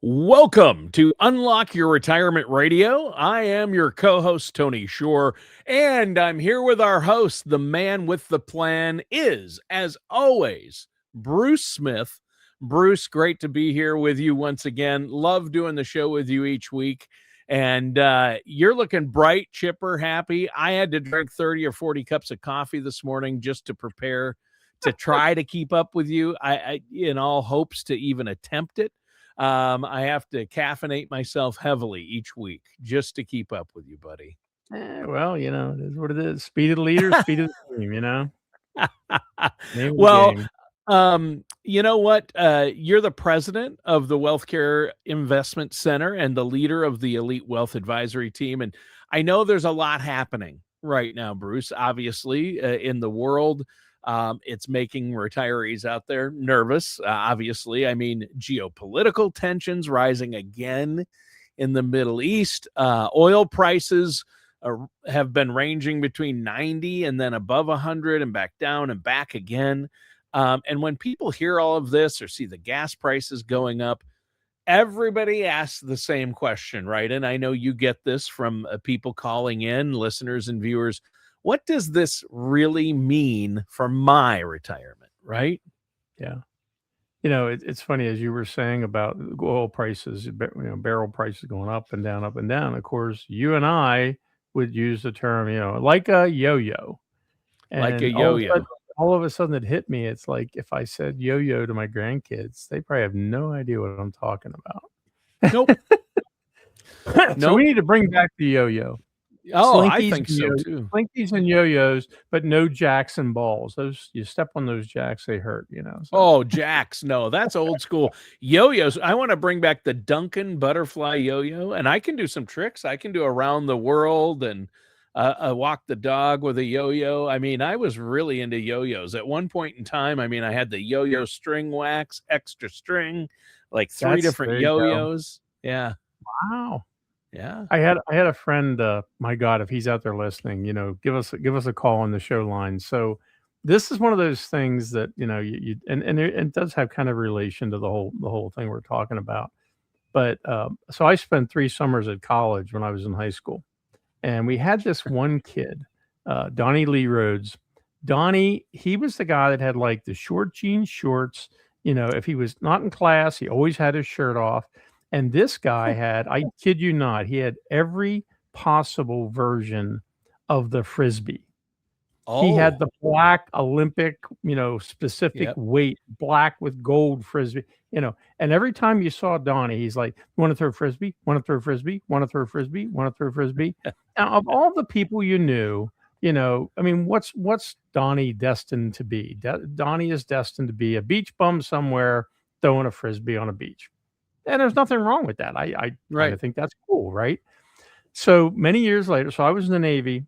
Welcome to Unlock Your Retirement Radio. I am your co host, Tony Shore, and I'm here with our host. The man with the plan is, as always, Bruce Smith. Bruce, great to be here with you once again. Love doing the show with you each week. And you're looking bright, chipper, happy. I had to drink 30 or 40 cups of coffee this morning just to prepare to try to keep up with you. I in all hopes to even attempt it. I have to caffeinate myself heavily each week just to keep up with you, buddy. Well, it is what it is. Speed of the leader, speed of the team, Name of the Well, game. you know what? You're the president of the Wealth Care Investment Center and the leader of the Elite Wealth Advisory Team. And I know there's a lot happening right now, Bruce, obviously, in the world. It's making retirees out there nervous, obviously. I mean, geopolitical tensions rising again in the Middle East. Oil prices have been ranging between 90 and then above 100 and back down and back again. And when people hear all of this or see the gas prices going up, everybody asks the same question, right? And I know you get this from people calling in, listeners and viewers. What does this really mean for my retirement, right? Yeah. It's funny, as you were saying about oil prices, barrel prices going up and down, up and down. Of course, you and I would use the term, like a yo-yo. Like a And yo-yo. all of a sudden it hit me. It's like if I said yo-yo to my grandkids, they probably have no idea what I'm talking about. Nope. So Nope. we need to bring back the yo-yo. Oh, I Slinkies think and so yo- too. Slinkies and yo-yos, but no jacks and balls. Those, you step on those jacks, they hurt. So. Oh, jacks. No, that's old school. Yo-yos. I want to bring back the Duncan butterfly yo-yo, and I can do some tricks. I can do around the world and walk the dog with a yo-yo. I mean, I was really into yo-yos at one point in time. I mean, I had the yo-yo string wax, extra string, like three different There you go. yo-yos. Yeah. Wow. Yeah. I had a friend. My God, if he's out there listening, give us a call on the show line. So this is one of those things that and it does have kind of relation to the whole thing we're talking about. But so I spent 3 summers at college when I was in high school, and we had this one kid, Donnie Lee Rhodess. Donnie, he was the guy that had like the short jean shorts. If he was not in class, he always had his shirt off. And this guy had, I kid you not, he had every possible version of the Frisbee. He had the black Olympic, specific weight, black with gold Frisbee, and every time you saw Donnie, he's like, want to throw Frisbee? Want to throw Frisbee? Want to throw Frisbee? Want to throw Frisbee? Now, of all the people I mean, what's Donnie destined to be? Donnie is destined to be a beach bum somewhere throwing a Frisbee on a beach. And there's nothing wrong with that. I kind of think that's cool, right? So many years later, so I was in the Navy,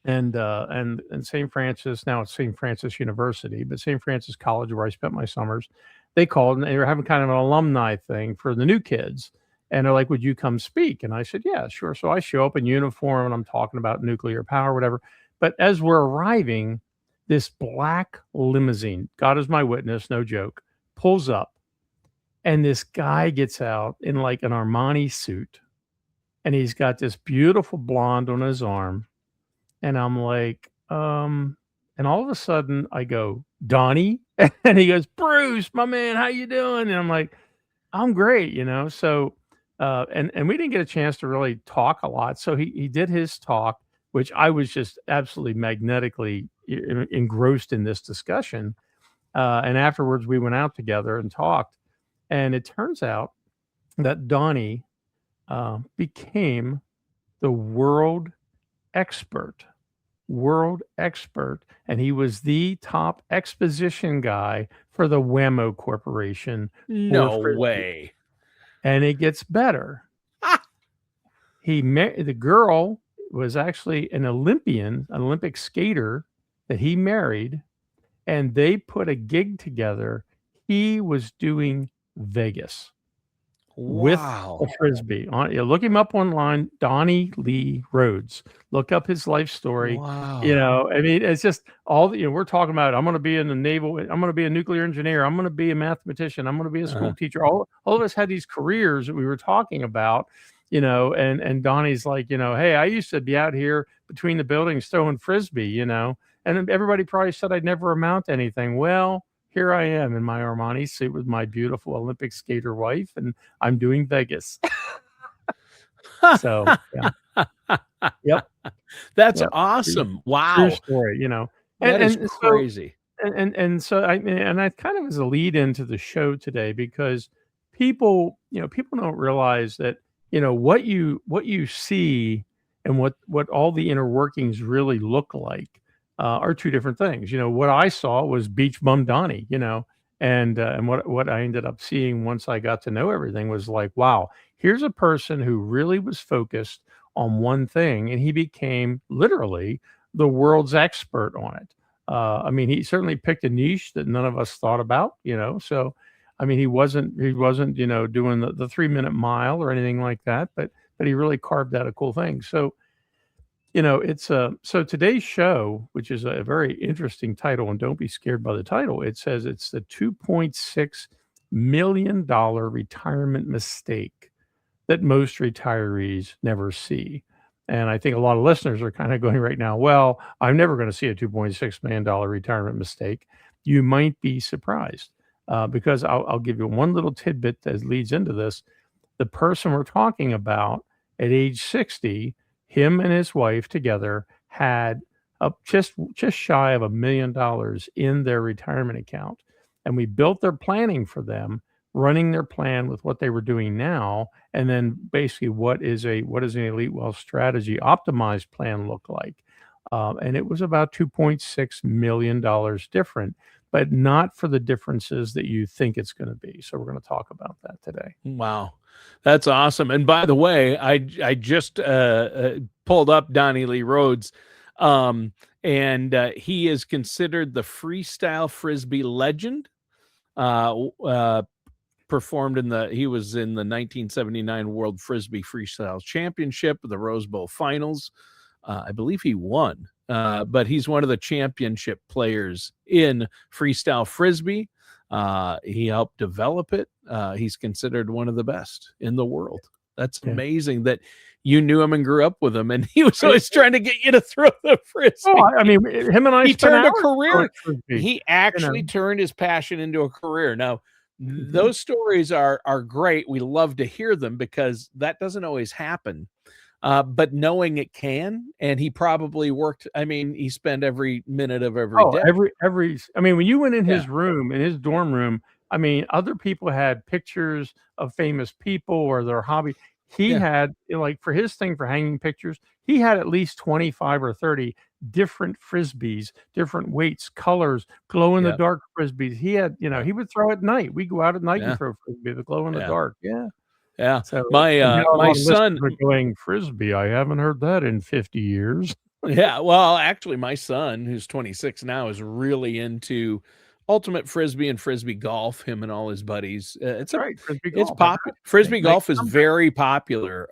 and St. Francis. Now it's St. Francis University, but St. Francis College, where I spent my summers. They called and they were having kind of an alumni thing for the new kids, and they're like, "Would you come speak?" And I said, "Yeah, sure." So I show up in uniform and I'm talking about nuclear power, whatever. But as we're arriving, this black limousine, God is my witness, no joke, pulls up. And this guy gets out in like an Armani suit, and he's got this beautiful blonde on his arm. And I'm like, and all of a sudden I go, Donnie? And he goes, Bruce, my man, how you doing? And I'm like, I'm great, So, and we didn't get a chance to really talk a lot. So he did his talk, which I was just absolutely magnetically engrossed in this discussion. And afterwards we went out together and talked. And it turns out that Donnie became the world expert, and he was the top exposition guy for the Whammo Corporation. No way. And it gets better. The girl was actually an Olympic skater that he married, and they put a gig together. He was doing Vegas. with Wow. a Frisbee. Look him up online, Donnie Lee Rhodess. Look up his life story. Wow. I mean, it's just all we're talking about. I'm going to be in the naval. I'm going to be a nuclear engineer. I'm going to be a mathematician. I'm going to be a school teacher. All of us had these careers that we were talking about, and Donnie's like, hey, I used to be out here between the buildings throwing Frisbee, and everybody probably said I'd never amount to anything. Well, here I am in my Armani suit with my beautiful Olympic skater wife, and I'm doing Vegas. So, yeah. Yep. That's Yep. awesome. Wow. True story, That is and crazy. so I kind of as a lead into the show today because people don't realize that, what you see and what all the inner workings really look like are two different things. What I saw was Beach Bum Donnie, and what I ended up seeing once I got to know everything was like, wow, here's a person who really was focused on one thing, and he became literally the world's expert on it. I mean, he certainly picked a niche that none of us thought about, So, I mean, he wasn't, doing the 3-minute mile or anything like that, but he really carved out a cool thing. So, it's so today's show, which is a very interesting title, and don't be scared by the title. It says it's the $2.6 million retirement mistake that most retirees never see. And I think a lot of listeners are kind of going right now, well, I'm never going to see a $2.6 million retirement mistake. You might be surprised because I'll give you one little tidbit that leads into this. The person we're talking about at age 60, him and his wife together had just shy of $1 million in their retirement account. And we built their planning for them, running their plan with what they were doing now, and then basically what is an elite wealth strategy optimized plan look like. And it was about $2.6 million different, but not for the differences that you think it's going to be. So we're going to talk about that today. Wow. That's awesome. And by the way, I just pulled up Donnie Lee Rhodess, and he is considered the freestyle Frisbee legend. Performed he was in the 1979 World Frisbee Freestyle Championship, the Rose Bowl Finals. I believe he won, but he's one of the championship players in freestyle Frisbee. He helped develop it. He's considered one of the best in the world. That's amazing that you knew him and grew up with him, and he was always trying to get you to throw the Frisbee. Oh, I mean, him and I he turned a career. Frisbee, he actually turned his passion into a career. Now, those stories are great. We love to hear them because that doesn't always happen. But knowing it can, and he probably worked. I mean, he spent every minute of every day. I mean, when you went in his room, in his dorm room, I mean, other people had pictures of famous people or their hobby. He had, like, for his thing for hanging pictures, he had at least 25 or 30 different Frisbees, different weights, colors, glow in the dark Frisbees. He had, he would throw at night. We go out at night and throw Frisbee, the glow in the dark. Yeah. Yeah. So my son going Frisbee. I haven't heard that in 50 years. Yeah. Well, actually, my son, who's 26 now, is really into ultimate Frisbee and Frisbee golf, him and all his buddies. It's right. Frisbee golf. It's popular. Frisbee golf is very popular.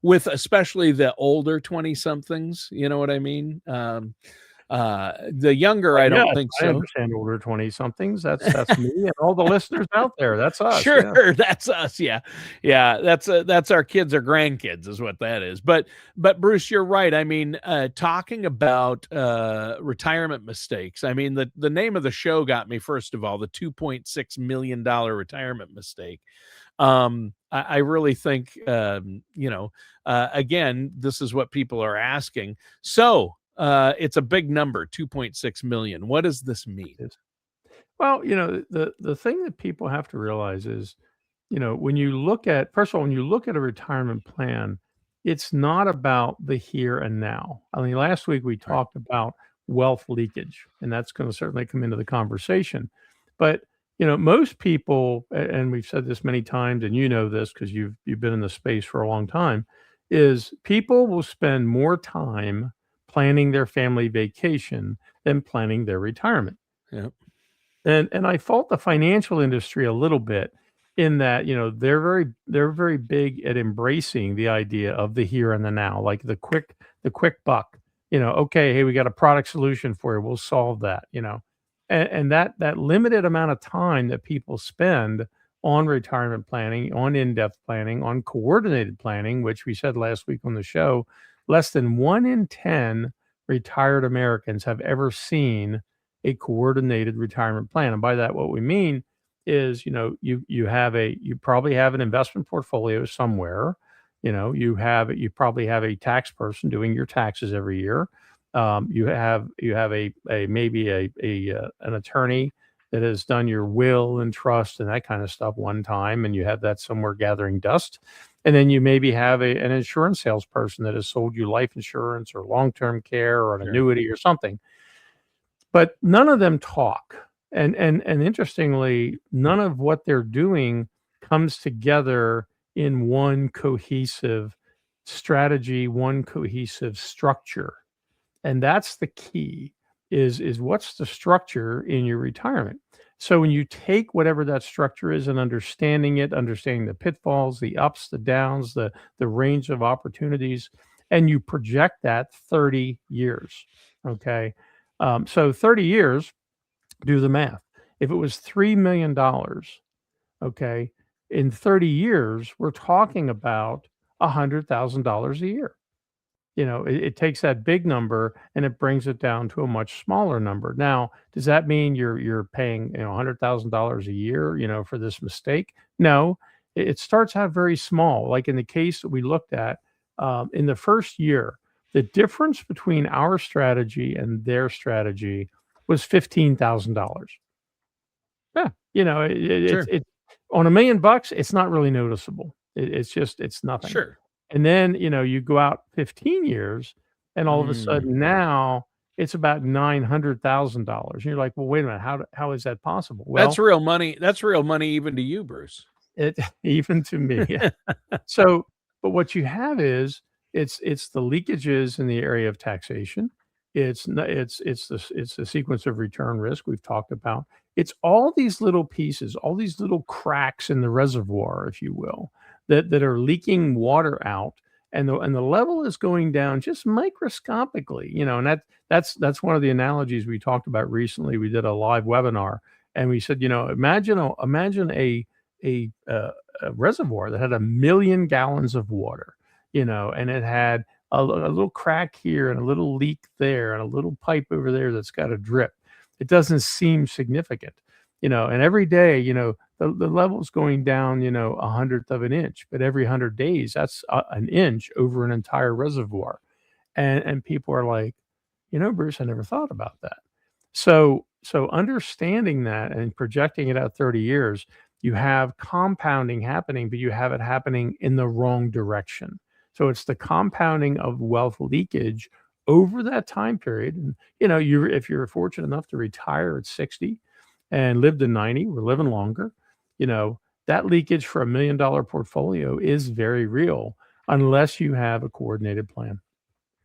With especially the older 20-somethings, you know what I mean? The younger, I don't think so. I understand older 20-somethings. That's me and all the listeners out there. That's us. Sure, that's us. Yeah. That's our kids or grandkids is what that is. But Bruce, you're right. I mean, talking about retirement mistakes. I mean, the name of the show got me, first of all, the $2.6 million retirement mistake. I really think, again, this is what people are asking. So it's a big number, 2.6 million. What does this mean? Well, the thing that people have to realize is, when you look at, first of all, when you look at a retirement plan, it's not about the here and now. I mean, last week we talked about wealth leakage, and that's going to certainly come into the conversation. But most people, and we've said this many times, and this because you've been in the space for a long time, is people will spend more time planning their family vacation than planning their retirement. Yeah. And I fault the financial industry a little bit in that, they're very big at embracing the idea of the here and the now, like the quick buck. Okay, hey, we got a product solution for you. We'll solve that, and that limited amount of time that people spend on retirement planning, on in-depth planning, on coordinated planning, which we said last week on the show, less than 1 in 10 retired Americans have ever seen a coordinated retirement plan. And by that, what we mean is, you probably have an investment portfolio somewhere. You probably have a tax person doing your taxes every year. You have a maybe an attorney that has done your will and trust and that kind of stuff one time, and you have that somewhere gathering dust. And then you maybe have an insurance salesperson that has sold you life insurance or long-term care or an Sure. annuity or something. But none of them talk. And interestingly, none of what they're doing comes together in one cohesive strategy, one cohesive structure. And that's the key is what's the structure in your retirement. So when you take whatever that structure is and understanding it, understanding the pitfalls, the ups, the downs, the range of opportunities, and you project that 30 years. Okay. So 30 years, do the math. If it was $3 million, okay, in 30 years, we're talking about $100,000 a year. It takes that big number and it brings it down to a much smaller number. Now, does that mean you're paying, $100,000 a year, for this mistake? No, it starts out very small. Like in the case that we looked at, in the first year, the difference between our strategy and their strategy was $15,000. Yeah, Sure. it's on $1 million, it's not really noticeable. It's nothing. Sure. And then, you go out 15 years and all of a Mm. sudden now it's about $900,000. And you're like, well, wait a minute, how is that possible? That's Well, real money. That's real money even to you, Bruce. it even to me. So, but what you have is it's the leakages in the area of taxation. It's the sequence of return risk we've talked about. It's all these little pieces, all these little cracks in the reservoir, if you will, that are leaking water out, and the level is going down just microscopically, and that's one of the analogies we talked about recently. We did a live webinar, and we said, imagine a reservoir that had 1 million gallons of water, and it had a little crack here and a little leak there and a little pipe over there that's got a drip. It doesn't seem significant, and every day, the level's going down, 1/100th of an inch, but every 100 days, that's an inch over an entire reservoir. And people are like, Bruce, I never thought about that. So understanding that and projecting it out 30 years, you have compounding happening, but you have it happening in the wrong direction. So it's the compounding of wealth leakage over that time period. And if you're fortunate enough to retire at 60 and live to 90, we're living longer, that leakage for $1 million portfolio is very real unless you have a coordinated plan.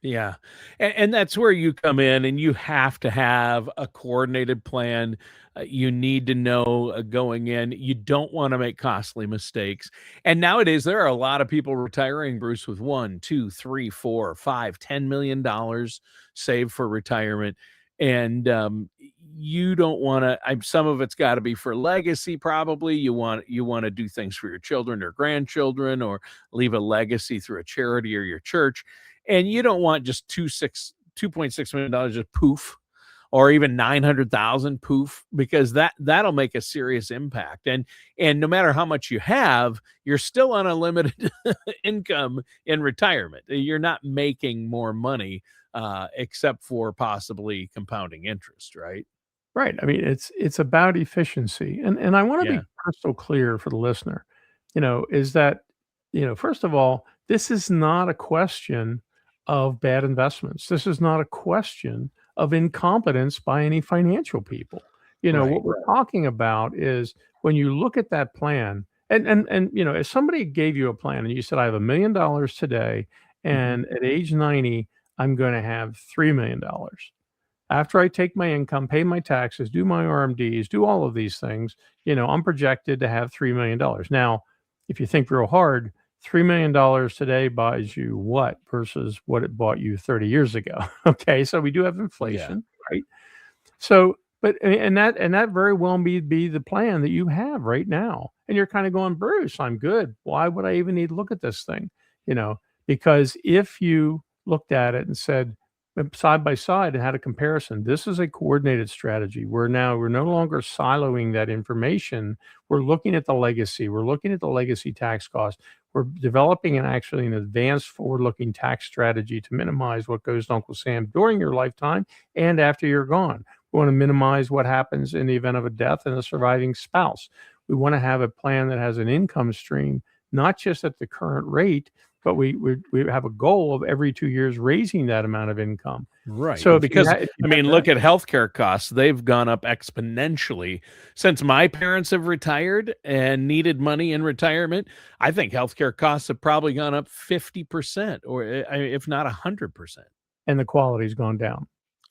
Yeah. And that's where you come in, and you have to have a coordinated plan. You need to know going in. You don't want to make costly mistakes. And nowadays, there are a lot of people retiring, Bruce, with $1, $2, $3, $4, $5, $10 million saved for retirement. And you don't want to. Some of it's got to be for legacy. Probably you want to do things for your children or grandchildren, or leave a legacy through a charity or your church. And you don't want just $2.6 million just poof, or even 900,000 poof, because that'll make a serious impact. And no matter how much you have, you're still on a limited income in retirement. You're not making more money, except for possibly compounding interest, right? Right. I mean, it's about efficiency. And I want to Yeah. be crystal clear for the listener, is that, first of all, this is not a question of bad investments. This is not a question of incompetence by any financial people. Right. What we're talking about is when you look at that plan, and if somebody gave you a plan and you said, I have $1 million today, Mhm. and at age 90, I'm going to have $3 million. after I take my income, pay my taxes, do my RMDs, do all of these things, I'm projected to have $3 million. Now, if you think real hard, $3 million today buys you what versus what it bought you 30 years ago? Okay, so we do have Yeah. inflation, right? So, but and that very well be the plan that you have right now, and you're kind of going, Bruce, I'm good. Why would I even need to look at this thing? You know, because if you looked at it and said side by side and had a comparison, this is a coordinated strategy. We're no longer siloing that information. We're looking at the legacy. We're looking at the legacy tax cost. We're developing actually an advanced forward-looking tax strategy to minimize what goes to Uncle Sam during your lifetime and after you're gone. We want to minimize what happens in the event of a death and a surviving spouse. We want to have a plan that has an income stream, not just at the current rate, but we have a goal of every 2 years raising that amount of income. Right. So Because, look at healthcare costs. They've gone up exponentially since my parents have retired and needed money in retirement. I think healthcare costs have probably gone up 50% or if not 100%. And the quality's gone down.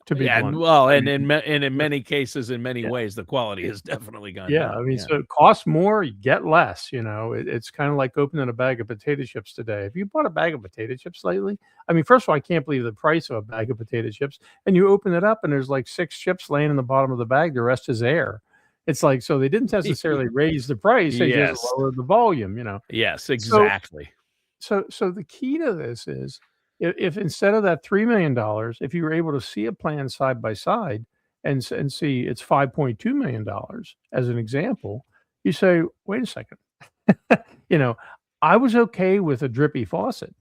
To be Yeah, blunt. well, and in many cases, in many Yeah. ways, the quality has definitely gone Yeah, down. I mean, so it costs more, you get less, it's kind of like opening a bag of potato chips today. Have you bought a bag of potato chips lately? I mean, first of all, I can't believe the price of a bag of potato chips. And you open it up and there's like 6 chips laying in the bottom of the bag. The rest is air. It's like, so they didn't necessarily raise the price, they Yes. just lowered the volume, Yes, exactly. So the key to this is if instead of that $3 million, if you were able to see a plan side by side and see it's $5.2 million as an example, you say, wait a second, I was okay with a drippy faucet,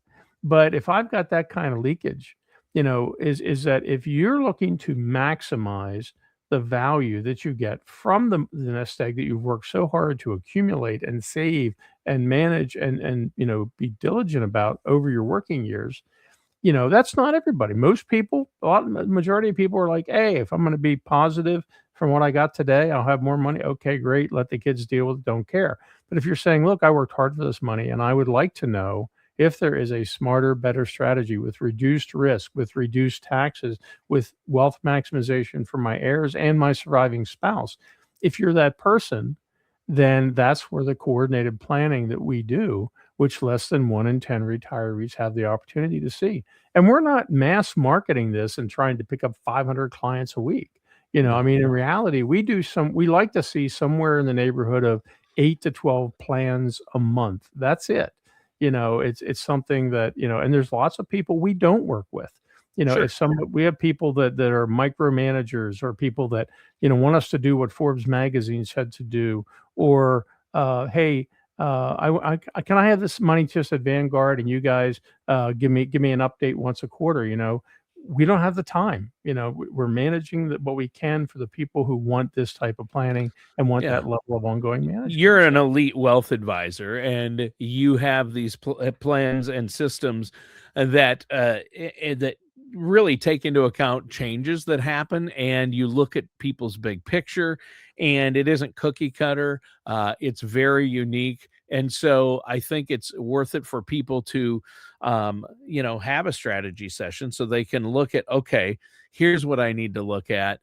but if I've got that kind of leakage, is that if you're looking to maximize the value that you get from the nest egg that you've worked so hard to accumulate and save and manage and be diligent about over your working years, that's not everybody. Most people, majority of people are like, hey, if I'm going to be positive from what I got today, I'll have more money. Okay, great. Let the kids deal with it. Don't care. But if you're saying, look, I worked hard for this money and I would like to know if there is a smarter, better strategy with reduced risk, with reduced taxes, with wealth maximization for my heirs and my surviving spouse. If you're that person, then that's where the coordinated planning that we do, which less than 1 in 10 retirees have the opportunity to see. And we're not mass marketing this and trying to pick up 500 clients a week. In reality, we like to see somewhere in the neighborhood of 8 to 12 plans a month. That's it. It's something that, and there's lots of people we don't work with. Sure. We have people that are micromanagers or people that, want us to do what Forbes magazine said to do, or, hey, can I have this money just at Vanguard and you guys give me an update once a quarter? We don't have the time. We're managing what we can for the people who want this type of planning and want that level of ongoing management. You're an elite wealth advisor, and you have these plans and systems that that really take into account changes that happen, and you look at people's big picture, and it isn't cookie cutter. It's very unique. And so I think it's worth it for people to, have a strategy session so they can look at, okay, here's what I need to look at.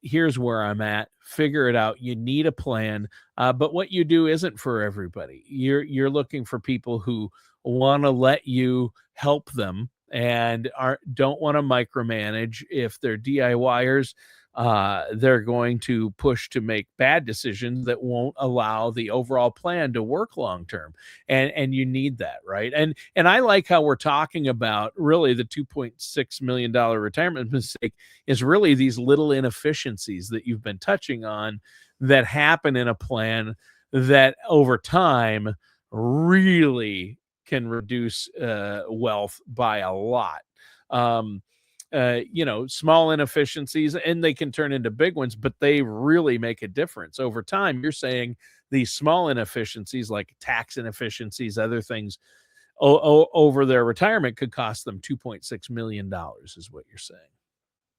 Here's where I'm at, figure it out. You need a plan. But what you do isn't for everybody. You're looking for people who want to let you help them and don't want to micromanage. If they're DIYers, they're going to push to make bad decisions that won't allow the overall plan to work long term. And you need that, right? And I like how we're talking about really the $2.6 million retirement mistake is really these little inefficiencies that you've been touching on that happen in a plan that over time really can reduce wealth by a lot. Small inefficiencies, and they can turn into big ones, but they really make a difference over time. You're saying these small inefficiencies like tax inefficiencies, other things over their retirement could cost them $2.6 million is what you're saying.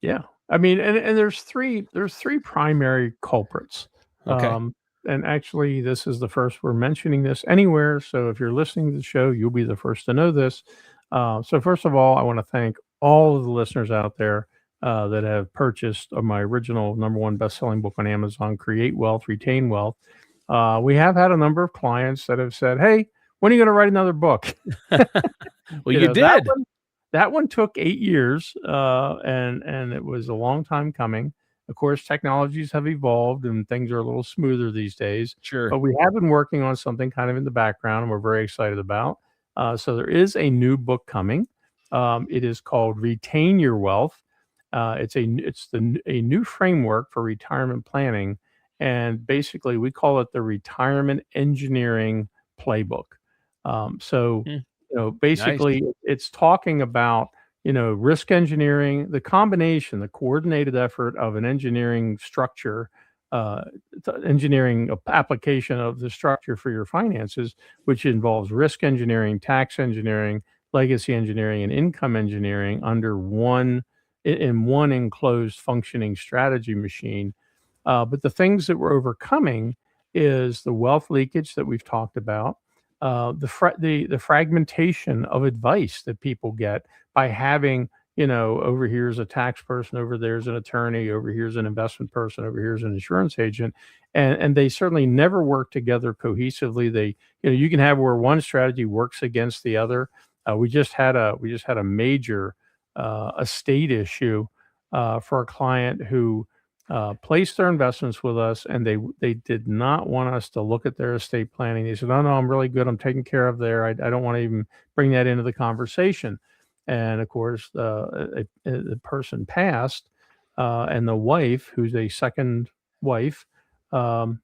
Yeah. I mean, and there's three primary culprits. Okay. And actually, this is the first we're mentioning this anywhere. So if you're listening to the show, you'll be the first to know this. So first of all, I want to thank all of the listeners out there that have purchased my original #1 best-selling book on Amazon, Create Wealth, Retain Wealth. We have had a number of clients that have said, "Hey, when are you going to write another book?" Well, you That did. one took 8 years, and it was a long time coming. Of course, technologies have evolved and things are a little smoother these days, Sure. but we have been working on something kind of in the background and we're very excited about. So there is a new book coming. It is called Retain Your Wealth. A new framework for retirement planning, and basically we call it the Retirement Engineering Playbook. So Hmm, nice. basically it's talking about, risk engineering, the combination, the coordinated effort of an engineering structure, engineering application of the structure for your finances, which involves risk engineering, tax engineering, legacy engineering, and income engineering under in one enclosed functioning strategy machine. But the things that we're overcoming is the wealth leakage that we've talked about, the fragmentation of advice that people get by having, over here's a tax person, over there's an attorney, over here's an investment person, over here's an insurance agent, and they certainly never work together cohesively. You can have where one strategy works against the other. We just had a major estate issue for a client who placed their investments with us, and they did not want us to look at their estate planning. They said, "Oh no, I'm really good. I'm taken care of there. I don't want to even bring that into the conversation." And of course, the person passed, and the wife, who's a second wife, um,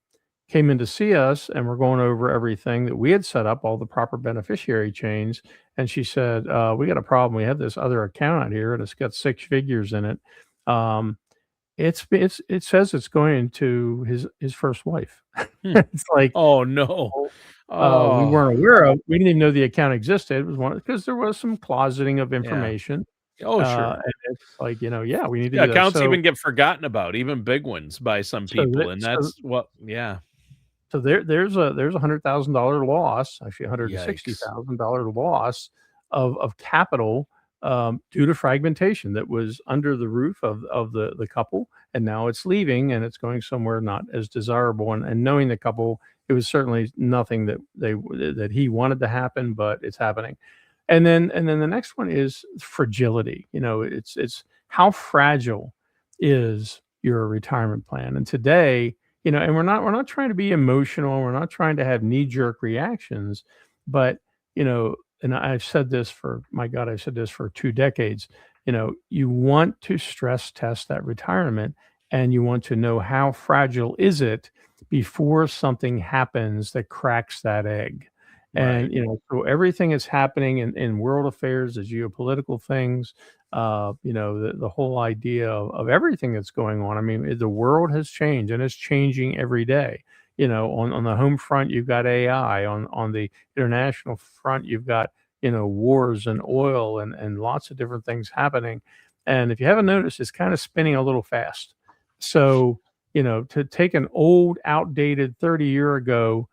came in to see us, and we're going over everything that we had set up, all the proper beneficiary chains. And she said, "We got a problem. We have this other account out here, and it's got 6 figures in it. Um, it says it's going to his first wife." Hmm. It's like, Oh, no. well, we Oh, weren't aware of. We didn't even know the account existed. It was one because there was some closeting of yeah. information, Oh, sure. and it's like, yeah, we need to Yeah, do that. accounts even get forgotten about, even big ones by some So people, that, and so that's what yeah. there's a $100,000 loss, actually Yikes. $160,000 loss of capital, due to fragmentation that was under the roof of the couple, and now it's leaving and it's going somewhere not as desirable. And knowing the couple, it was certainly nothing that he wanted to happen, but it's happening. And then the next one is fragility. It's how fragile is your retirement plan. And today, and we're not trying to be emotional, we're not trying to have knee-jerk reactions, but, and I've said this for, my God, I've said this for 2 decades. You want to stress test that retirement, and you want to know how fragile is it before something happens that cracks that egg. Right. And, so everything is happening in world affairs, the geopolitical things, the whole idea of everything that's going on. I mean, the world has changed and it's changing every day. On the home front, you've got AI. On the international front, you've got, wars and oil and lots of different things happening. And if you haven't noticed, it's kind of spinning a little fast. So, to take an old, outdated 30-year ago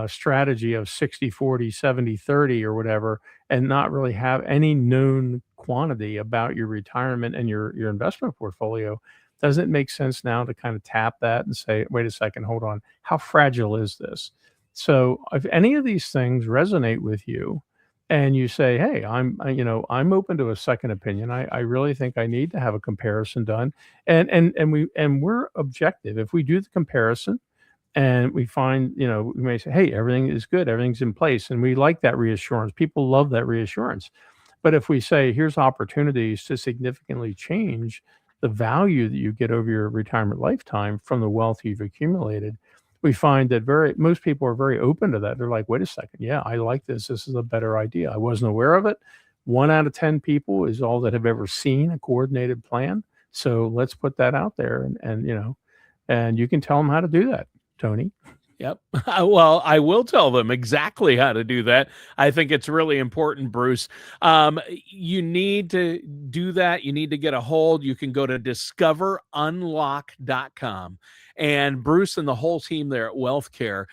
strategy of 60/40, 70/30, or whatever, and not really have any known quantity about your retirement and your investment portfolio, doesn't it make sense now to kind of tap that and say, wait a second, hold on, how fragile is this? So if any of these things resonate with you and you say, hey, I'm open to a second opinion. I really think I need to have a comparison done. And we're objective. If we do the comparison and we find, we may say, hey, everything is good, everything's in place, and we like that reassurance. People love that reassurance. But if we say, here's opportunities to significantly change the value that you get over your retirement lifetime from the wealth you've accumulated, we find that most people are very open to that. They're like, wait a second, yeah, I like this. This is a better idea. I wasn't aware of it. 1 out of 10 people is all that have ever seen a coordinated plan. So let's put that out there, and you can tell them how to do that, Tony. Yep. Well, I will tell them exactly how to do that. I think it's really important, Bruce. You need to do that. You need to get a hold. You can go to discoverunlock.com. And Bruce and the whole team there at WealthCare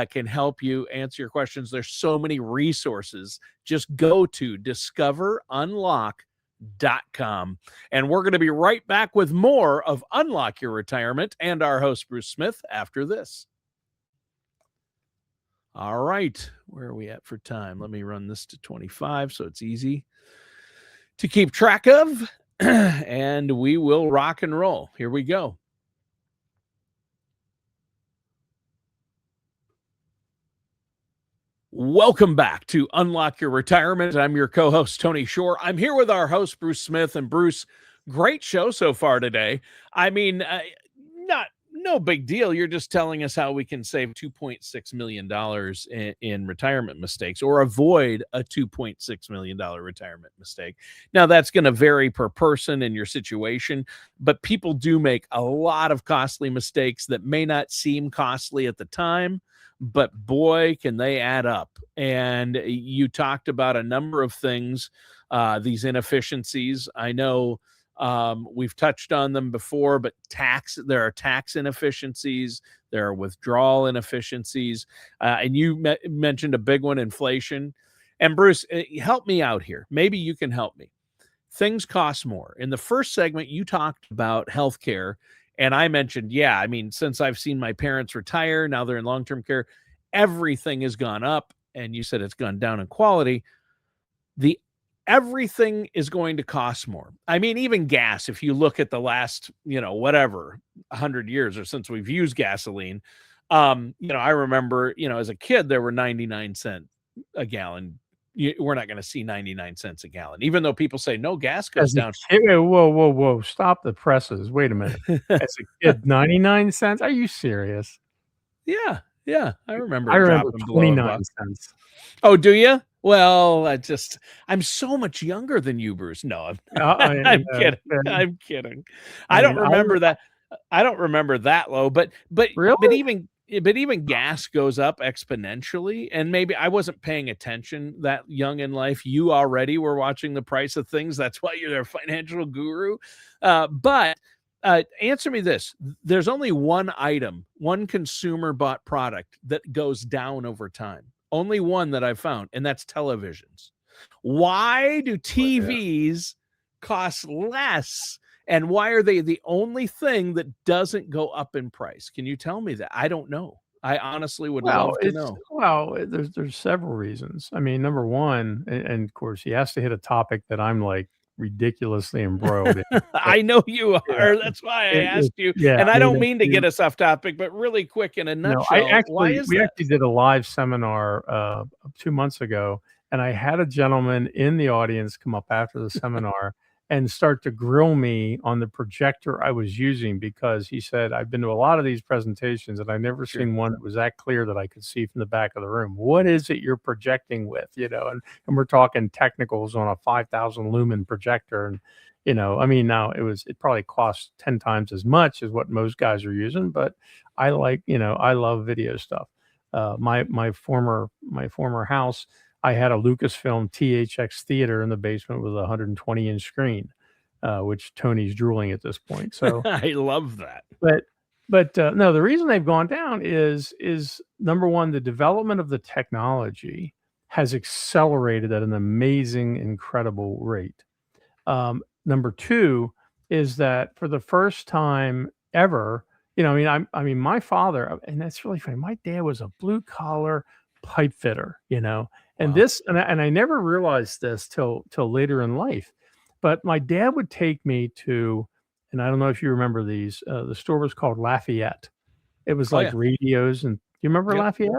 can help you answer your questions. There's so many resources. Just go to discoverunlock.com untitled.com. And we're going to be right back with more of Unlock Your Retirement and our host, Bruce Smith, after this. All right, where are we at for time? Let me run this to 25 so it's easy to keep track of, and we will rock and roll. Here we go. Welcome back to Unlock Your Retirement. I'm your co-host, Tony Shore. I'm here with our host, Bruce Smith. And Bruce, great show so far today. I mean, no big deal. You're just telling us how we can save $2.6 million in retirement mistakes, or avoid a $2.6 million retirement mistake. Now, that's going to vary per person and your situation, but people do make a lot of costly mistakes that may not seem costly at the time, but boy, can they add up. And you talked about a number of things, these inefficiencies. I know we've touched on them before, but there are tax inefficiencies, there are withdrawal inefficiencies, and you mentioned a big one, inflation. And Bruce, help me out here. Maybe you can help me. Things cost more. In the first segment, you talked about healthcare, and I mentioned, since I've seen my parents retire, now they're in long-term care, everything has gone up, and you said it's gone down in quality. Everything is going to cost more. I mean, even gas, if you look at the last, 100 years or since we've used gasoline, I remember, as a kid, there were 99 cents a gallon. We're not going to see 99 cents a gallon, even though people say no, gas goes down. Whoa. Stop the presses. Wait a minute. As a kid, 99 cents? Are you serious? Yeah. I remember 29 cents. Oh, do you? Well, I'm so much younger than you, Bruce. No, I'm kidding. I'm kidding. I don't remember that. I don't remember that low, but really? but even gas goes up exponentially. And maybe I wasn't paying attention that young in life. You already were watching the price of things. That's why you're a financial guru. But answer me this. There's only one consumer bought product that goes down over time. Only one that I've found, and that's televisions. Why do TVs cost less? And why are they the only thing that doesn't go up in price? Can you tell me that? I don't know. I honestly would love to know. Well, there's several reasons. I mean, number one, and of course, he has to hit a topic that I'm like ridiculously embroiled in. I know you are. Yeah. That's why I asked you. Yeah, and I don't mean to get us off topic, but really quick in a nutshell, we actually did a live seminar 2 months ago, and I had a gentleman in the audience come up after the seminar and start to grill me on the projector I was using, because he said, I've been to a lot of these presentations and I've never seen one that was that clear that I could see from the back of the room. What is it you're projecting with? And we're talking technicals on a 5,000 lumen projector. And, now it probably costs 10 times as much as what most guys are using, but I love video stuff. My former house, I had a Lucasfilm THX theater in the basement with a 120-inch screen, which Tony's drooling at this point. So I love that. But no, the reason they've gone down is number one, the development of the technology has accelerated at an amazing, incredible rate. Number two is that for the first time ever, my father, and that's really funny. My dad was a blue collar pipe fitter, and wow. I never realized this till later in life, but my dad would take me to, and I don't know if you remember these, the store was called Lafayette. It was radios, and you remember Lafayette?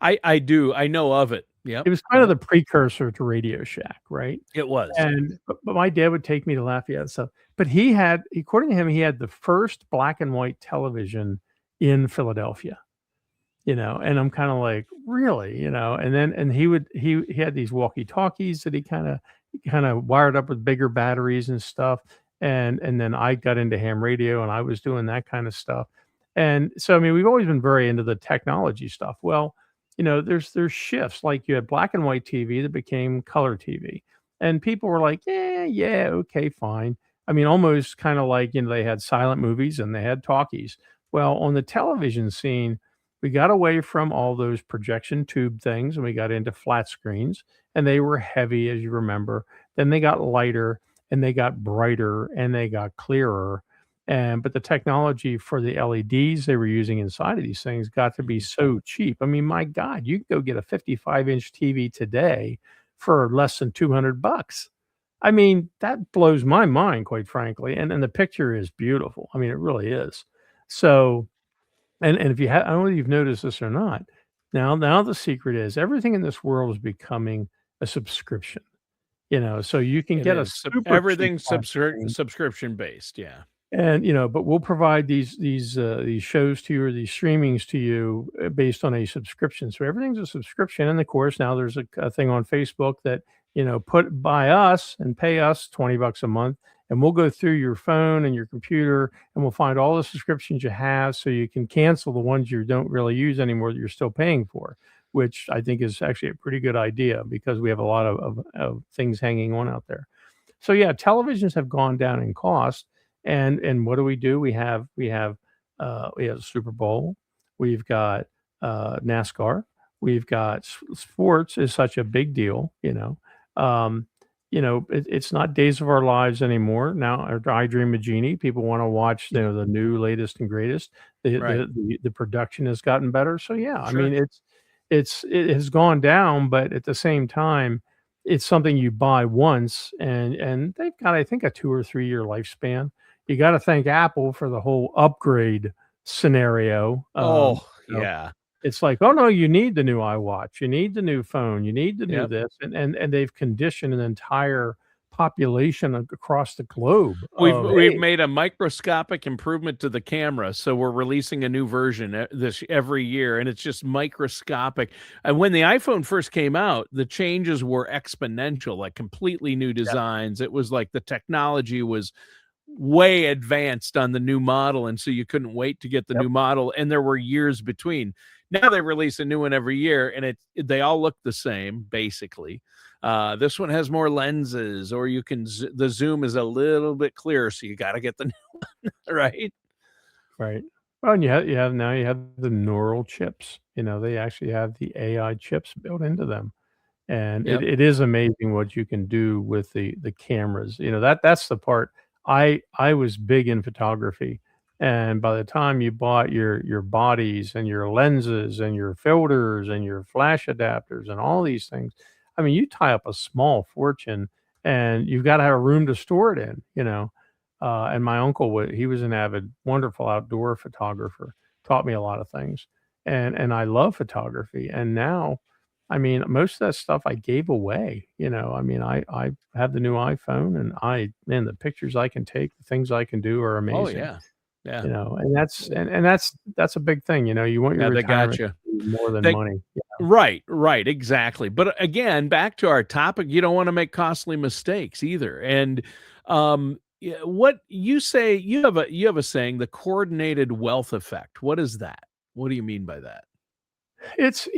I do. I know of it. Yeah. It was kind of the precursor to Radio Shack, right? It was. But my dad would take me to Lafayette and stuff. But according to him, he had the first black and white television in Philadelphia. And I'm kind of like, really, and he had these walkie-talkies that he kind of wired up with bigger batteries and stuff. And then I got into ham radio and I was doing that kind of stuff. And so, we've always been very into the technology stuff. Well, there's shifts, like you had black and white TV that became color TV, and people were like, yeah, okay, fine. Almost kind of like, they had silent movies and they had talkies. Well, on the television scene, we got away from all those projection tube things and we got into flat screens, and they were heavy, as you remember. Then they got lighter, and they got brighter and they got clearer. But the technology for the LEDs they were using inside of these things got to be Mhm. so cheap. I mean, my God, you can go get a 55-inch TV today for less than $200. I mean, that blows my mind, quite frankly. And the picture is beautiful. I mean, it really is. So, and if you have, I don't know if you've noticed this or not. Now the secret is everything in this world is becoming a subscription. So you can It get a is. super cheap Everything's flat screen, subscription based. Yeah. and but we'll provide these shows to you or these streamings to you based on a subscription. So everything's a subscription, and of course now there's a thing on Facebook that put buy us and pay us $20 a month, and we'll go through your phone and your computer, and we'll find all the subscriptions you have, so you can cancel the ones you don't really use anymore that you're still paying for, which I think is actually a pretty good idea because we have a lot of things hanging on out there. So yeah, televisions have gone down in cost, and what do? We have Super Bowl, we've got NASCAR, we've got sports is such a big deal. Um, it's not Days of Our Lives anymore. Now, or I Dream of Jeannie. People want to watch the new latest and greatest. The, Right. the the the production has gotten better. So yeah, I Sure. mean it has gone down, but at the same time it's something you buy once, and they've got, I think, a 2 or 3 year lifespan. You gotta thank Apple for the whole upgrade scenario. Oh, You know, yeah. it's like, "Oh, no, you need the new iWatch, you need the new phone, you need the new Yep. this," and they've conditioned an entire population across the globe of, We've "Hey." made a microscopic improvement to the camera, so we're releasing a new version this every year, and it's just microscopic. And when the iPhone first came out, the changes were exponential, like completely new Yeah, designs. It was like the technology was way advanced on the new model, and so you couldn't wait to get the yep, new model, and there were years between. Now they release a new one every year, and they all look the same basically. This one has more lenses, or you can the zoom is a little bit clearer, so you got to get the right. right. Well, and you have the neural chips, they actually have the AI chips built into them. And it Yep. it is amazing what you can do with the cameras. That's the part. I was big in photography, and by the time you bought your bodies and your lenses and your filters and your flash adapters and all these things, I mean, you tie up a small fortune, and you've gotta have a room to store it in. And my uncle he was an avid, wonderful outdoor photographer, taught me a lot of things, and I love photography, and now I mean, most of that stuff I gave away. I mean, I have the new iPhone, and man, the pictures I can take, the things I can do are Oh amazing. yeah. Yeah. And that's a big thing. You want your Yeah, they got retirement you. to be more than They money. Right, right, exactly. But again, back to our topic, you don't want to make costly mistakes either. And what you say, you have a saying, the coordinated wealth effect. What is that? What do you mean by that? It's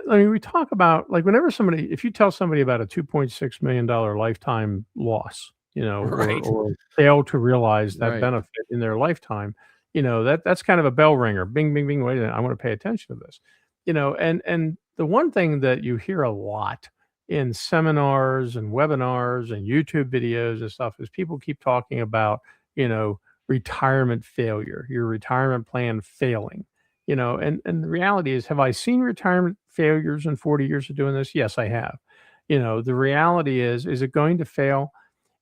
I mean, we talk about, like, whenever if you tell somebody about a $2.6 million lifetime loss, Right. or fail to realize that Right. benefit in their lifetime, that's kind of a bell ringer. Bing, bing, bing. Wait a minute, I want to pay attention to this. And the one thing that you hear a lot in seminars and webinars and YouTube videos and stuff is people keep talking about, you know, retirement failure, your retirement plan failing. And the reality is, have I seen retirement failures in 40 years of doing this? Yes, I have. The reality is it going to fail?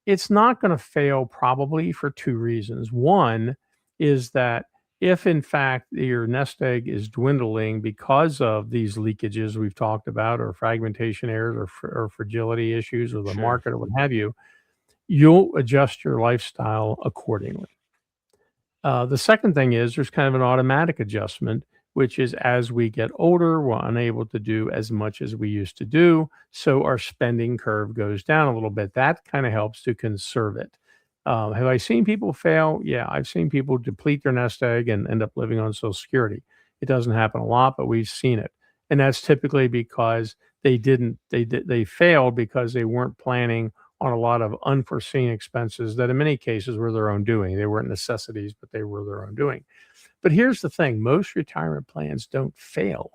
It's not going to fail probably for two reasons. One is that if in fact your nest egg is dwindling because of these leakages we've talked about, or fragmentation errors, or fragility issues, or the Sure. market, or what have you, you'll adjust your lifestyle accordingly. The second thing is there's kind of an automatic adjustment, which is as we get older, we're unable to do as much as we used to do. So our spending curve goes down a little bit. That kind of helps to conserve it. Have I seen people fail? Yeah, I've seen people deplete their nest egg and end up living on Social Security. It doesn't happen a lot, but we've seen it. And that's typically because they failed because they weren't planning on a lot of unforeseen expenses that in many cases were their own doing. They weren't necessities, but they were their own doing. But here's the thing, most retirement plans don't fail,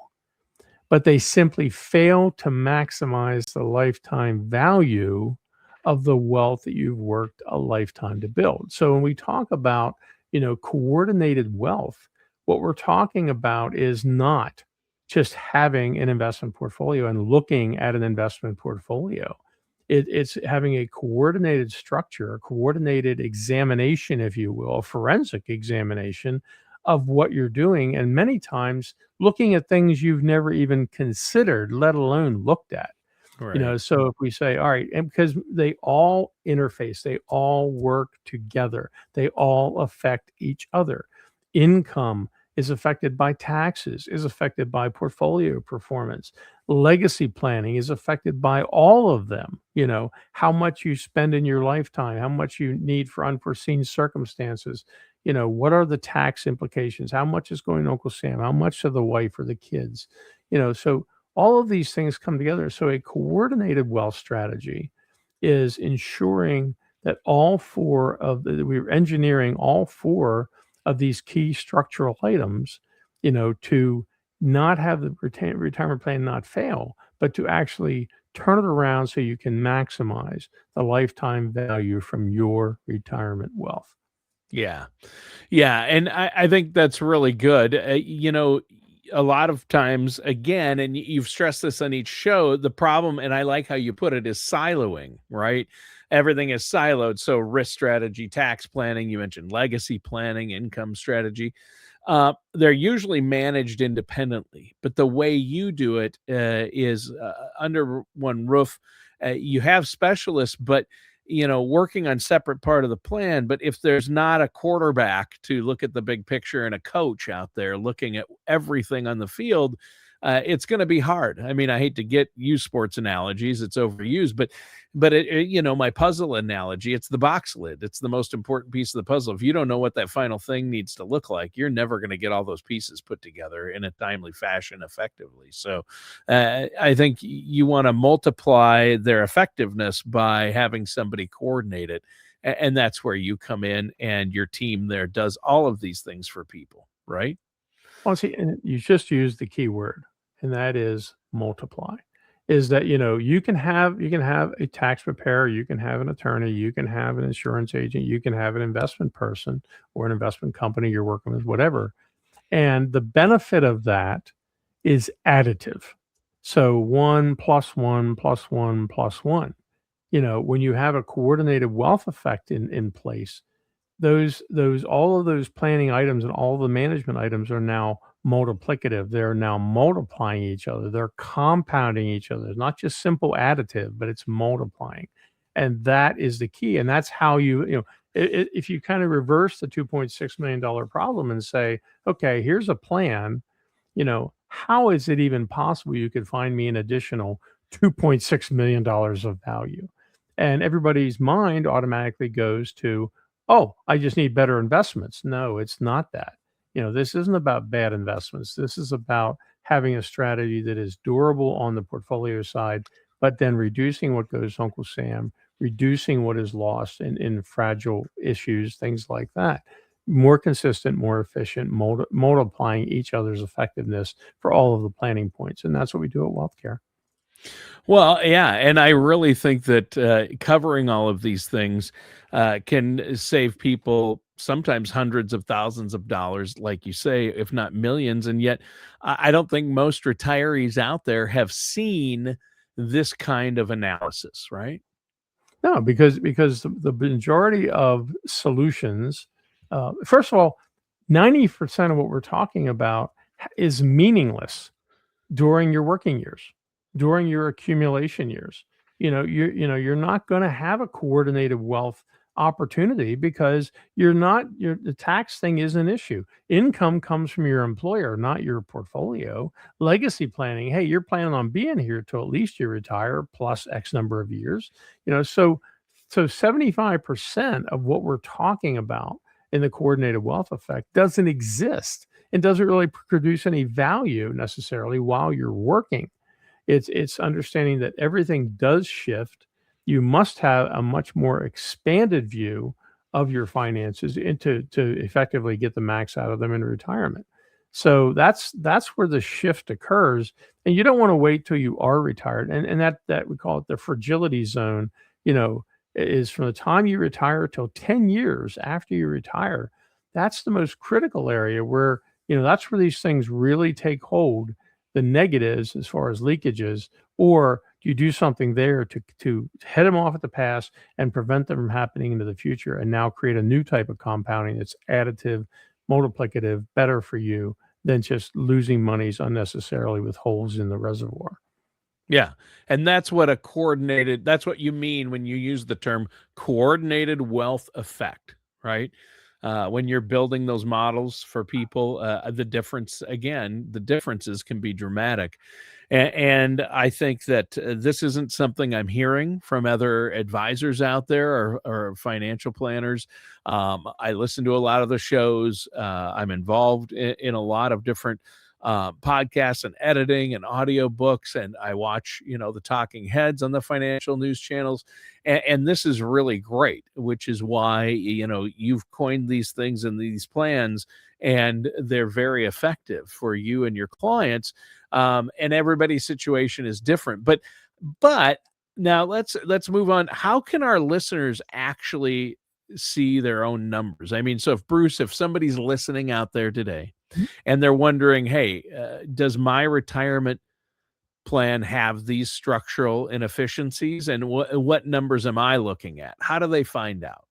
but they simply fail to maximize the lifetime value of the wealth that you've worked a lifetime to build. So when we talk about, coordinated wealth, what we're talking about is not just having an investment portfolio and looking at an investment portfolio. It's having a coordinated structure, a coordinated examination, if you will, a forensic examination of what you're doing, and many times looking at things you've never even considered, let alone looked at. Right. So if we say, all right, and because they all interface, they all work together, they all affect each other. Income is affected by taxes, is affected by portfolio performance. Legacy planning is affected by all of them. How much you spend in your lifetime, how much you need for unforeseen circumstances. What are the tax implications? How much is going to Uncle Sam? How much to the wife or the kids? So all of these things come together. So a coordinated wealth strategy is ensuring that we're engineering all four of these key structural items, to not have the retirement plan not fail, but to actually turn it around so you can maximize the lifetime value from your retirement wealth. Yeah. Yeah, and I think that's really good. A lot of times, again, and you've stressed this on each show, the problem, and I like how you put it, is siloing, right? Everything is siloed. So risk strategy, tax planning, you mentioned legacy planning, income strategy. They're usually managed independently, but the way you do it is under one roof. You have specialists, but working on separate part of the plan. But if there's not a quarterback to look at the big picture and a coach out there looking at everything on the field, it's going to be hard. I mean, I hate to use sports analogies; it's overused, but my puzzle analogy, it's the box lid. It's the most important piece of the puzzle. If you don't know what that final thing needs to look like, you're never going to get all those pieces put together in a timely fashion effectively. So I think you want to multiply their effectiveness by having somebody coordinate it. And that's where you come in, and your team there does all of these things for people, right? Well, see, and you just used the key word, and that is multiply. Is that you can have a tax preparer, you can have an attorney, you can have an insurance agent, you can have an investment person or an investment company you're working with, whatever. And the benefit of that is additive. So 1 plus 1 plus 1 plus 1. When you have a coordinated wealth effect in place, those all of those planning items and all the management items are now multiplicative. They're now multiplying each other. They're compounding each other. It's not just simple additive, but it's multiplying. And that is the key. And that's how if you kind of reverse the $2.6 million problem and say, okay, here's a plan, how is it even possible you could find me an additional $2.6 million of value? And everybody's mind automatically goes to, oh, I just need better investments. No, it's not that. This isn't about bad investments. This is about having a strategy that is durable on the portfolio side, but then reducing what goes to Uncle Sam, reducing what is lost in fragile issues, things like that. More consistent, more efficient, multiplying each other's effectiveness for all of the planning points. And that's what we do at WealthCare. Well, yeah, and I really think that covering all of these things can save people sometimes hundreds of thousands of dollars, like you say, if not millions. And yet, I don't think most retirees out there have seen this kind of analysis, right? No, because the majority of solutions, first of all, 90% of what we're talking about is meaningless during your working years, during your accumulation years. You're not going to have a coordinated wealth opportunity because the tax thing is an issue. Income comes from your employer, not your portfolio. Legacy planning, hey, you're planning on being here till at least you retire plus X number of years. So 75% of what we're talking about in the coordinated wealth effect doesn't exist and doesn't really produce any value necessarily while you're working. It's understanding that everything does shift. You must have a much more expanded view of your finances to effectively get the max out of them in retirement. So that's where the shift occurs. And you don't want to wait till you are retired. And that we call it the fragility zone. is from the time you retire till 10 years after you retire. That's the most critical area where, that's where these things really take hold, the negatives as far as leakages, or do you do something there to head them off at the pass and prevent them from happening into the future and now create a new type of compounding that's additive, multiplicative, better for you than just losing monies unnecessarily with holes in the reservoir. Yeah. And that's what you mean when you use the term coordinated wealth effect, right? When you're building those models for people, the differences can be dramatic. And I think that this isn't something I'm hearing from other advisors out there or financial planners. I listen to a lot of the shows. I'm involved in a lot of different podcasts and editing and audio books, and I watch the talking heads on the financial news channels, and this is really great, which is why you've coined these things and these plans, and they're very effective for you and your clients. And everybody's situation is different, but now let's move on. How can our listeners actually see their own numbers? I mean, so if somebody's listening out there today and they're wondering, hey, does my retirement plan have these structural inefficiencies, and what numbers am I looking at? How do they find out?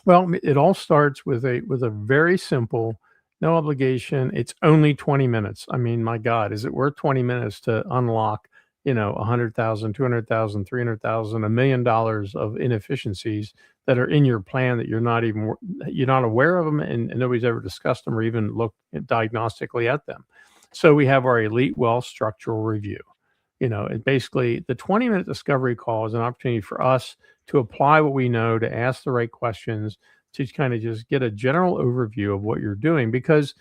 Well, it all starts with a very simple, no obligation. It's only 20 minutes. I mean, my God, is it worth 20 minutes to unlock, 100,000, 200,000, 300,000, $1 million of inefficiencies that are in your plan that you're not aware of them, and nobody's ever discussed them or even looked diagnostically at them. So we have our Elite Wealth Structural Review. And basically the 20-minute discovery call is an opportunity for us to apply what we know, to ask the right questions, to kind of just get a general overview of what you're doing. Because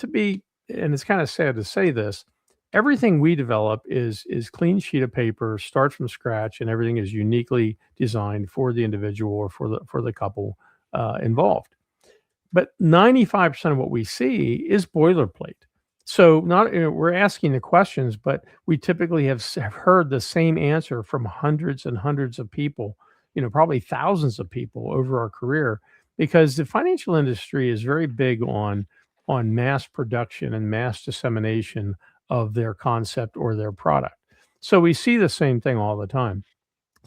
and it's kind of sad to say this, everything we develop is clean sheet of paper, start from scratch, and everything is uniquely designed for the individual or for the couple involved. But 95% of what we see is boilerplate. So not we're asking the questions, but we typically have heard the same answer from hundreds and hundreds of people, probably thousands of people over our career, because the financial industry is very big on mass production and mass dissemination of their concept or their product. So we see the same thing all the time.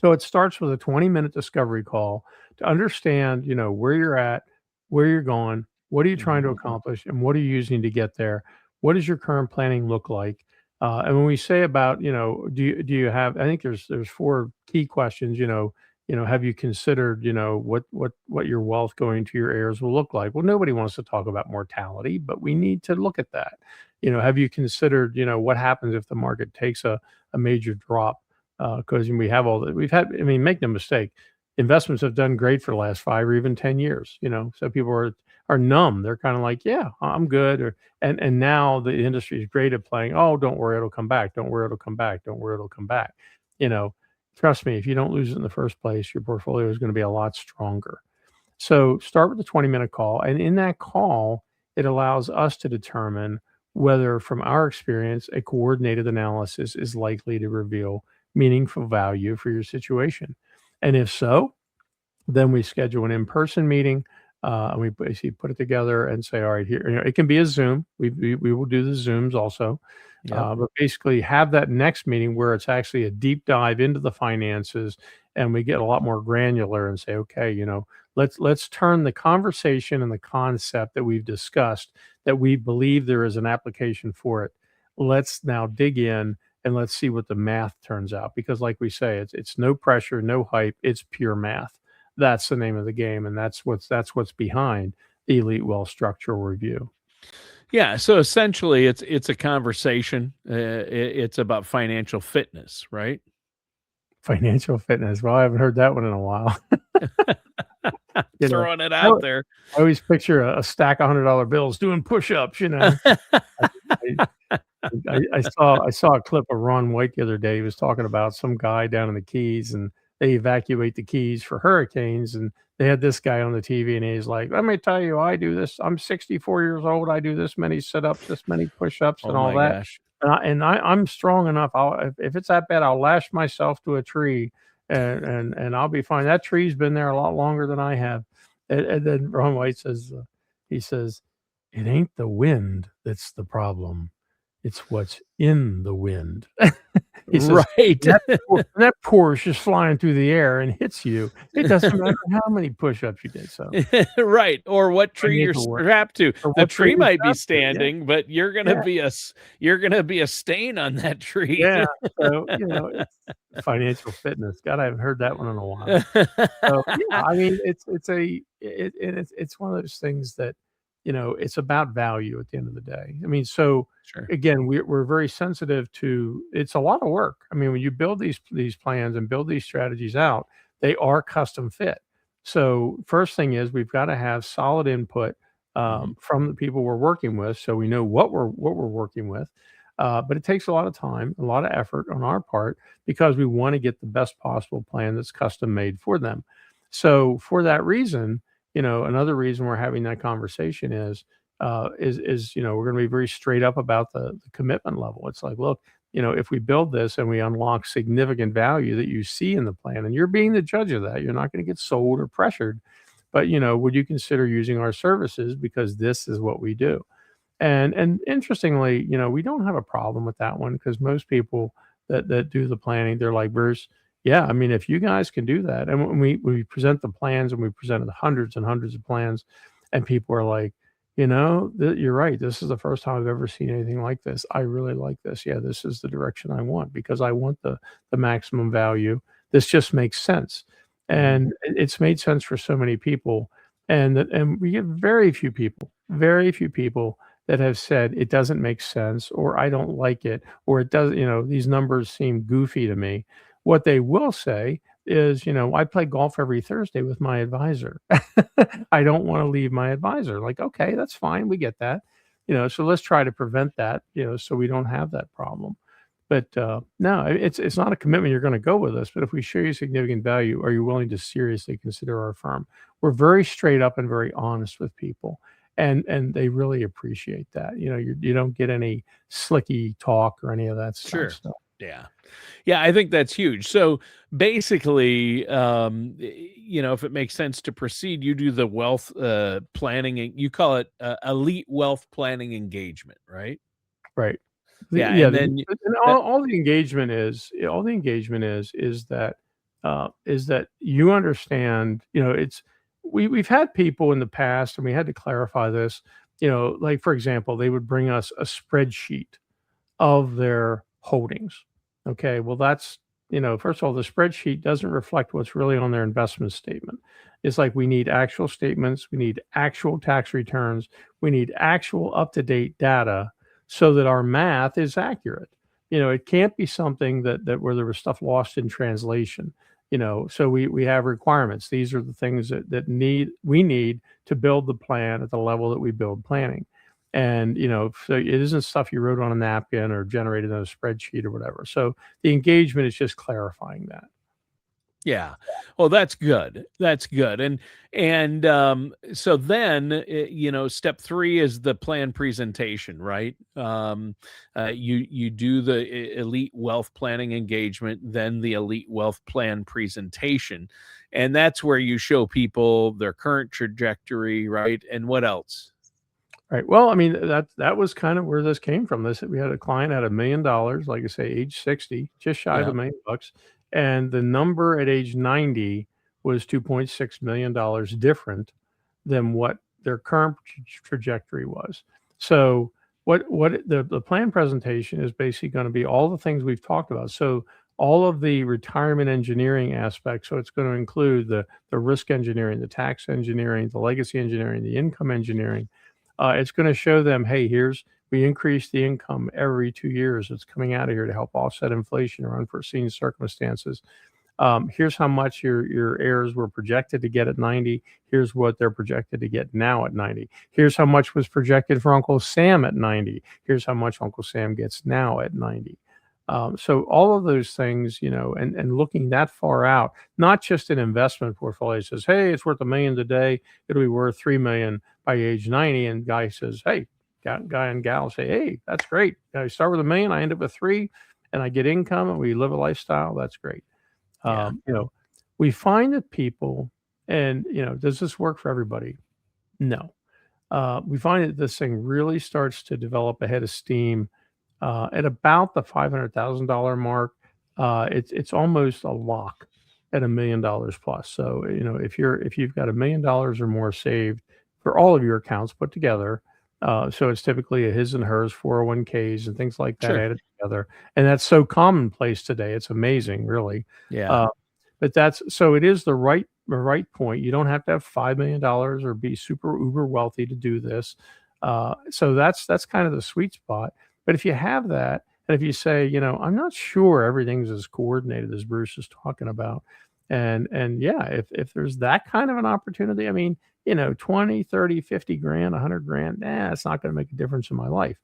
So it starts with a 20-minute discovery call to understand, where you're at, where you're going, what are you trying to accomplish, and what are you using to get there? What does your current planning look like? And when we say about, do you have? I think there's four key questions. Have you considered, what your wealth going to your heirs will look like? Well, nobody wants to talk about mortality, but we need to look at that. Have you considered, what happens if the market takes a major drop? Because we've had, I mean, make no mistake, investments have done great for the last 5 or even 10 years, so people are numb. They're kind of like, yeah, I'm good. And now the industry is great at playing, oh, don't worry, it'll come back. Don't worry, it'll come back. Don't worry, it'll come back. Trust me, if you don't lose it in the first place, your portfolio is going to be a lot stronger. So start with the 20-minute call. And in that call, it allows us to determine whether, from our experience, a coordinated analysis is likely to reveal meaningful value for your situation. And if so, then we schedule an in-person meeting, and we basically put it together and say, all right, here, it can be a Zoom. We will do the Zooms also. But basically have that next meeting where it's actually a deep dive into the finances, and we get a lot more granular and say, okay, let's turn the conversation and the concept that we've discussed, that we believe there is an application for it. Let's now dig in and let's see what the math turns out. Because like we say, it's no pressure, no hype, it's pure math. That's the name of the game, and that's what's behind the Elite Wealth Structural Review. Yeah, so essentially it's a conversation. It's about financial fitness, right? Financial fitness. Well, I haven't heard that one in a while. Throwing it out there. I always picture a stack of $100 bills doing push-ups, I saw a clip of Ron White the other day. He was talking about some guy down in the Keys, and they evacuate the Keys for hurricanes, and they had this guy on the TV, and he's like, "Let me tell you, I do this. I'm 64 years old. I do this many sit-ups, this many push-ups, and all that. Gosh. I'm strong enough. If it's that bad, I'll lash myself to a tree and I'll be fine. That tree's been there a lot longer than I have. And then Ron White says, he says, it ain't the wind that's the problem. It's what's in the wind. He says, Right. that Porsche is flying through the air and hits you. It doesn't matter how many push-ups you did. So Right, or what tree you're financial work, strapped to. or The what tree tree you're might be strapped to. Yeah. standing, but you're gonna Yeah. be you're gonna be a stain on that tree. Yeah. So, it's financial fitness. God, I haven't heard that one in a while. So, yeah, I mean, it's one of those things that, it's about value at the end of the day. I mean, so Sure. again, we're very sensitive to, it's a lot of work. I mean, when you build these plans and build these strategies out, they are custom fit. So first thing is we've got to have solid input from the people we're working with, so we know what we're working with. But it takes a lot of time, a lot of effort on our part, because we want to get the best possible plan that's custom made for them. So for that reason, another reason we're having that conversation is we're going to be very straight up about the commitment level. It's like, look, if we build this and we unlock significant value that you see in the plan, and you're being the judge of that, you're not going to get sold or pressured, but would you consider using our services because this is what we do? And interestingly, we don't have a problem with that one, because most people that do the planning, they're like, Bruce, yeah, I mean, if you guys can do that, and when we present the plans, and we presented hundreds and hundreds of plans, and people are like, you're right. This is the first time I've ever seen anything like this. I really like this. Yeah, this is the direction I want, because I want the maximum value. This just makes sense, and it's made sense for so many people, and we get very few people that have said it doesn't make sense, or I don't like it, or it does, these numbers seem goofy to me. What they will say is, I play golf every Thursday with my advisor. I don't want to leave my advisor. Like, okay, that's fine. We get that. So let's try to prevent that, so we don't have that problem. But no, it's not a commitment you're going to go with us. But if we show you significant value, are you willing to seriously consider our firm? We're very straight up and very honest with people. And they really appreciate that. You don't get any slicky talk or any of that stuff. Sure. So. Yeah. Yeah, I think that's huge. So basically, if it makes sense to proceed, you do the wealth planning, and you call it elite wealth planning engagement, right? Right. Yeah, Yeah. and then All the engagement is that you understand. We've had people in the past, and we had to clarify this. Like, for example, they would bring us a spreadsheet of their holdings. Okay, well, that's, first of all, the spreadsheet doesn't reflect what's really on their investment statement. It's like, we need actual statements, we need actual tax returns, we need actual up-to-date data, so that our math is accurate. It can't be something that where there was stuff lost in translation. So we have requirements. These are the things that we need to build the plan at the level that we build planning. And, so it isn't stuff you wrote on a napkin or generated on a spreadsheet or whatever. So the engagement is just clarifying that. Yeah. Well, that's good. That's good. And so then, step 3 is the plan presentation, right? You do the elite wealth planning engagement, then the elite wealth plan presentation, and that's where you show people their current trajectory, right? And what else? Right. Well, I mean, that was kind of where this came from. We had a client at $1 million, like I say, age 60, just shy of Yeah. $1 million, and the number at age 90 was $2.6 million different than what their current trajectory was. So the plan presentation is basically going to be all the things we've talked about. So all of the retirement engineering aspects. So it's going to include the risk engineering, the tax engineering, the legacy engineering, the income engineering. It's going to show them, hey, we increase the income every 2 years. It's coming out of here to help offset inflation or unforeseen circumstances. Here's how much your heirs were projected to get at 90. Here's what they're projected to get now at 90. Here's how much was projected for Uncle Sam at 90. Here's how much Uncle Sam gets now at 90. So all of those things, and looking that far out, not just an investment portfolio says, hey, it's worth $1 million today. It'll be worth $3 million by age 90. And guy says, hey, guy and gal say, hey, that's great. I start with $1 million, I end up with $3 million, and I get income, and we live a lifestyle. That's great. Yeah. We find that people, and does this work for everybody? No. We find that this thing really starts to develop a head of steam at about the $500,000 mark. It's almost a lock at $1 million plus. So if you've got $1 million or more saved for all of your accounts put together, so it's typically a his and hers 401ks and things like that Sure. added together, and that's so commonplace today. It's amazing, really. Yeah. But it is the right point. You don't have to have $5 million or be super uber wealthy to do this. So that's kind of the sweet spot. But if you have that, and if you say, I'm not sure everything's as coordinated as Bruce is talking about, and yeah, if there's that kind of an opportunity, I mean, 20, 30, 50 grand, 100 grand, it's not going to make a difference in my life,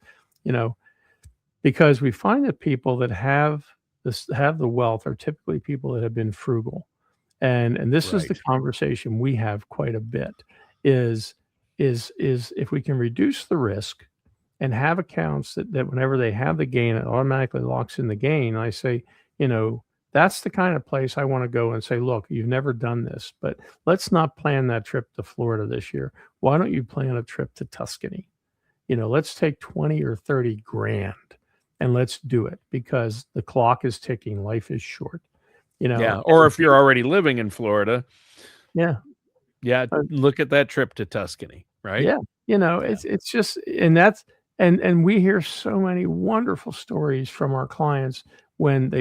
because we find that people that have the wealth are typically people that have been frugal. And this is the Right. conversation we have quite a bit is if we can reduce the risk and have accounts that whenever they have the gain, it automatically locks in the gain. I say, that's the kind of place I want to go and say, look, you've never done this, but let's not plan that trip to Florida this year. Why don't you plan a trip to Tuscany? Let's take 20 or 30 grand and let's do it, because the clock is ticking. Life is short. Yeah. Or if you're already living in Florida, yeah, look at that trip to Tuscany, right? yeah, it's just, and we hear so many wonderful stories from our clients when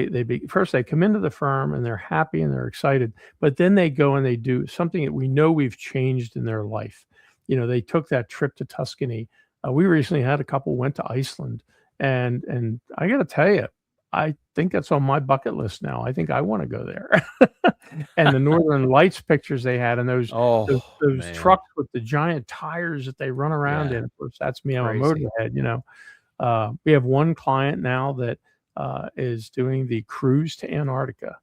first they come into the firm and they're happy and they're excited, but then they go and they do something that we know we've changed in their life. They took that trip to Tuscany. We recently had a couple went to Iceland, and I got to tell you, I think that's on my bucket list now. I think I want to go there. And the Northern Lights pictures they had, and those Man. trucks with the giant tires that they run around in. Of course, that's me. I'm a motorhead. We have one client now that is doing the cruise to Antarctica.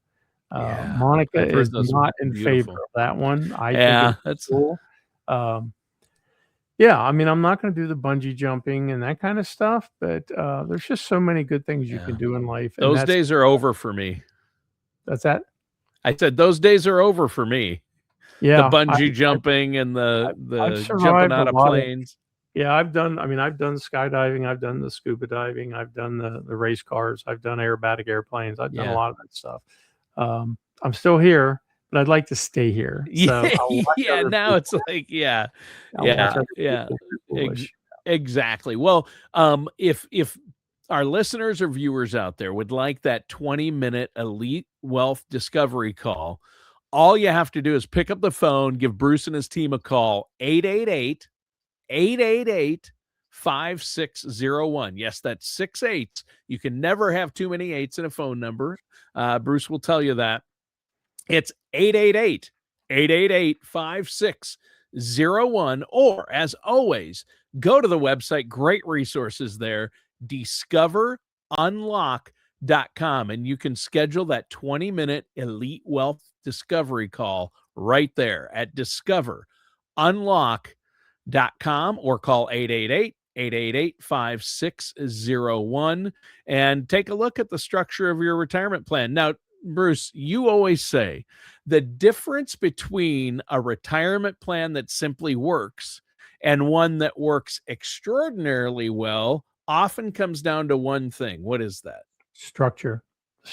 Monica is not in favor of that one. I think it's cool. Yeah, I mean, I'm not going to do the bungee jumping and that kind of stuff, but there's just so many good things you can do in life. And those days are over for me. That's that. I said those days are over for me. Yeah, the bungee jumping and the jumping out of planes. I've done skydiving, I've done the scuba diving, I've done the race cars, I've done aerobatic airplanes, I've done a lot of that stuff. I'm still here, but I'd like to stay here. So now it's like, exactly. Well, if our listeners or viewers out there would like that 20-minute elite wealth discovery call, all you have to do is pick up the phone, give Bruce and his team a call, 888-5601. Yes, that's 6 8s. You can never have too many 8s in a phone number. Bruce will tell you that. It's 888-5601. Or, as always, go to the website. Great resources there. DiscoverUnlock.com. And you can schedule that 20-minute elite wealth discovery call right there at DiscoverUnlock.com, or call 888-888-5601 and take a look at the structure of your retirement plan. Now, Bruce, you always say the difference between a retirement plan that simply works and one that works extraordinarily well often comes down to one thing. What is that? Structure.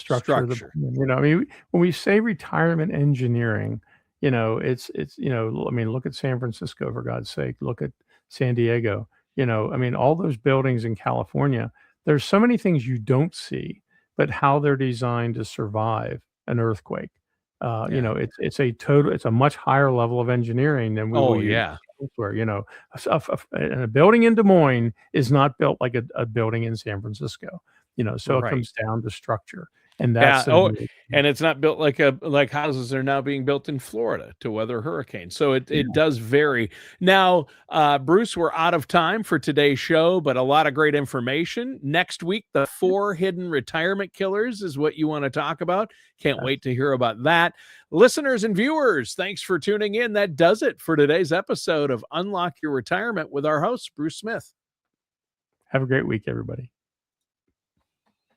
I mean, when we say retirement engineering, it's I mean, look at San Francisco, for God's sake. Look at San Diego. I mean, all those buildings in California, there's so many things you don't see, but how they're designed to survive an earthquake. It's a much higher level of engineering than we will use elsewhere. A building in Des Moines is not built like a building in San Francisco. So it comes down to structure. And that's and it's not built like houses are now being built in Florida to weather hurricanes. So it does vary. Now, Bruce, we're out of time for today's show, but a lot of great information. Next week, the 4 hidden retirement killers is what you want to talk about. Can't wait to hear about that. Listeners and viewers, thanks for tuning in. That does it for today's episode of Unlock Your Retirement with our host, Bruce Smith. Have a great week, everybody.